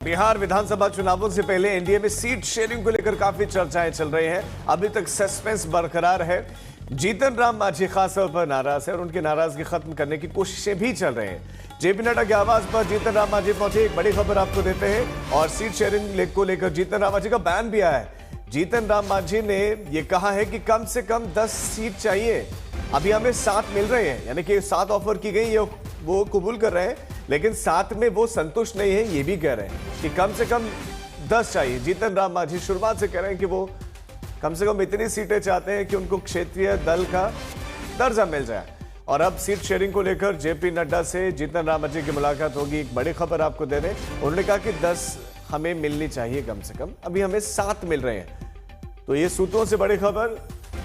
बिहार विधानसभा चुनावों से पहले एनडीए में सीट शेयरिंग को लेकर काफी चर्चाएं चल रही हैं। अभी तक सस्पेंस बरकरार है। जीतन राम मांझी खास तौर पर नाराज है और उनकी नाराजगी खत्म करने की कोशिशें भी चल रही हैं। जेपी नड्डा के आवास पर जीतन राम मांझी पहुंचे। एक बड़ी खबर आपको देते हैं और सीट शेयरिंग को लेकर जीतन राम मांझी का बयान भी आया है। जीतन राम मांझी ने यह कहा है कि कम से कम 10 सीट चाहिए। अभी हमें 7 मिल रहे हैं, यानी कि 7 ऑफर की गई, वो कबूल कर रहे हैं, लेकिन 7 में वो संतुष्ट नहीं है। ये भी कह रहे हैं कि कम से कम 10 चाहिए। जीतन राम मांझी शुरुआत से कह रहे हैं कि वो कम से कम इतनी सीटें चाहते हैं कि उनको क्षेत्रीय दल का दर्जा मिल जाए। और अब सीट शेयरिंग को लेकर जेपी नड्डा से जीतन राम मांझी की मुलाकात होगी। एक बड़ी खबर आपको दे रहे हैं। उन्होंने कहा कि 10 हमें मिलनी चाहिए कम से कम, अभी हमें 7 मिल रहे हैं। तो ये सूत्रों से बड़ी खबर,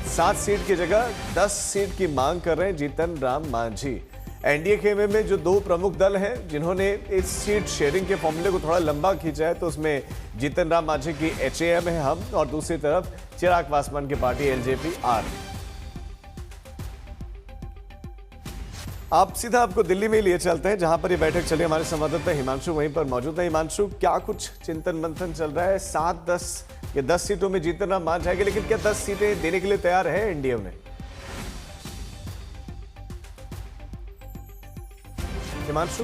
7 सीट की जगह 10 सीट की मांग कर रहे हैं जीतन राम मांझी। एनडीए खेमे में जो 2 प्रमुख दल हैं जिन्होंने इस सीट शेयरिंग के फॉर्मूले को थोड़ा लंबा खींचा है, तो उसमें जीतन राम मांझी की एचएएम है हम, और दूसरी तरफ चिराग पासवान की पार्टी एलजेपी आर। आप सीधा आपको दिल्ली में लिए चलते हैं जहां पर ये बैठक चली। हमारे संवाददाता हिमांशु वहीं पर मौजूद है। हिमांशु, क्या कुछ चिंतन मंथन चल रहा है? 7-10 ये 10 सीटों में जीतन राम मान जाएंगे, लेकिन क्या 10 सीटें देने के लिए तैयार है एनडीए में? हिमांशु,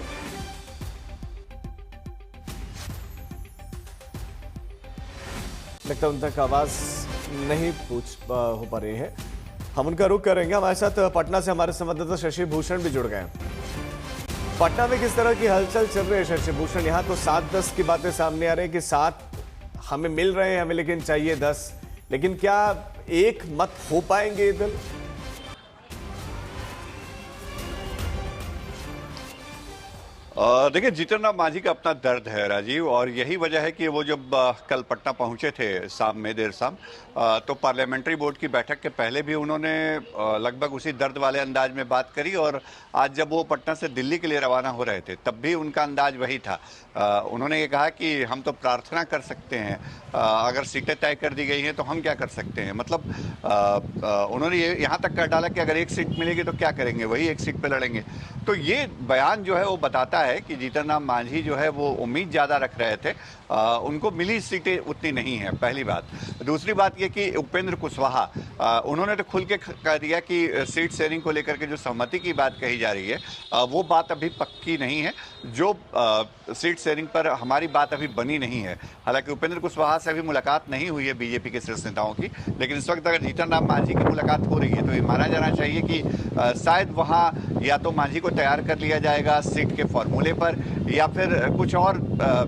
लगता है उन तक आवाज नहीं हो पा रही है। हम उनका रुख करेंगे। हमारे साथ पटना से हमारे संवाददाता शशि भूषण भी जुड़ गए हैं। पटना में किस तरह की हलचल चल रही है शशि भूषण? यहाँ तो 7-10 की बातें सामने आ रही है कि 7 हमें मिल रहे हैं, हमें लेकिन चाहिए 10। लेकिन क्या एक मत हो पाएंगे ये दल? देखिए, जीतन राम मांझी का अपना दर्द है राजीव, और यही वजह है कि वो जब कल पटना पहुंचे थे देर शाम, तो पार्लियामेंट्री बोर्ड की बैठक के पहले भी उन्होंने लगभग उसी दर्द वाले अंदाज में बात करी, और आज जब वो पटना से दिल्ली के लिए रवाना हो रहे थे तब भी उनका अंदाज वही था। उन्होंने ये कहा कि हम तो प्रार्थना कर सकते हैं, अगर सीटें तय कर दी गई हैं तो हम क्या कर सकते हैं। मतलब उन्होंने ये यहाँ तक कह डाला कि अगर 1 सीट मिलेगी तो क्या करेंगे, वही 1 सीट पे लड़ेंगे। तो ये बयान जो है वो बताता है कि जीतन राम मांझी जो है वो उम्मीद ज़्यादा रख रहे थे। उनको मिली सीटें उतनी नहीं है, पहली बात। दूसरी बात ये कि उपेंद्र कुशवाहा, उन्होंने तो खुल के कह दिया कि सीट शेयरिंग को लेकर के जो सहमति की बात कही जा रही है वो बात अभी पक्की नहीं है। जो सीट शेयरिंग पर हमारी बात अभी बनी नहीं है। हालांकि उपेंद्र कुशवाहा से अभी मुलाकात नहीं हुई है बीजेपी के शीर्ष नेताओं की, लेकिन इस वक्त अगर जीतन राम मांझी की मुलाकात हो रही है तो ये माना जाना चाहिए कि शायद वहाँ या तो मांझी को तैयार कर लिया जाएगा सीट के फॉर्मूले पर, या फिर कुछ और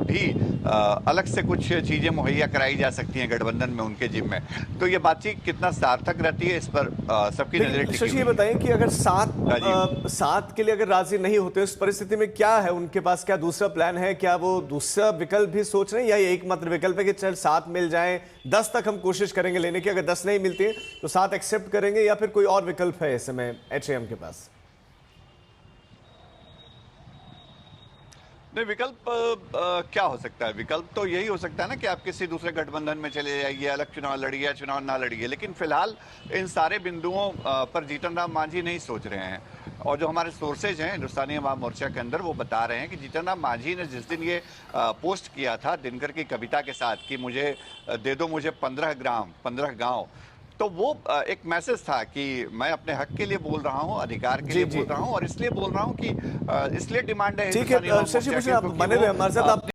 भी अलग से कुछ चीजें मुहैया कराई जा सकती हैं गठबंधन में उनके जिम में। तो ये बातचीत कितना सार्थक रहती है इस पर सबकी नजरें टिकी हुई है। ये बताएं कि अगर 7 के लिए अगर राजी नहीं होते, उस परिस्थिति में क्या है उनके पास? क्या दूसरा प्लान है? क्या वो दूसरा विकल्प भी सोच रहे हैं, या ये एकमात्र विकल्प है कि चल 7 मिल जाए, 10 तक हम कोशिश करेंगे लेने की, अगर 10 नहीं मिलती है तो 7 एक्सेप्ट करेंगे, या फिर कोई और विकल्प है इस समय एचएएम के पास? नहीं, विकल्प क्या हो सकता है? विकल्प तो यही हो सकता है ना कि आप किसी दूसरे गठबंधन में चले जाइए, अलग चुनाव लड़िए या चुनाव ना लड़िए। लेकिन फिलहाल इन सारे बिंदुओं पर जीतन राम मांझी नहीं सोच रहे हैं। और जो हमारे सोर्सेज हैं हिंदुस्तानी अवाम मोर्चा के अंदर, वो बता रहे हैं कि जीतन राम मांझी ने जिस दिन ये पोस्ट किया था दिनकर की कविता के साथ कि मुझे दे दो मुझे 15 गाँव, तो वो एक मैसेज था कि मैं अपने हक के लिए बोल रहा हूँ, अधिकार के लिए बोल रहा हूँ, और इसलिए बोल रहा हूँ कि इसलिए डिमांड है। ठीक है शशि भूषण, आप बने रहे हमारे साथ। आप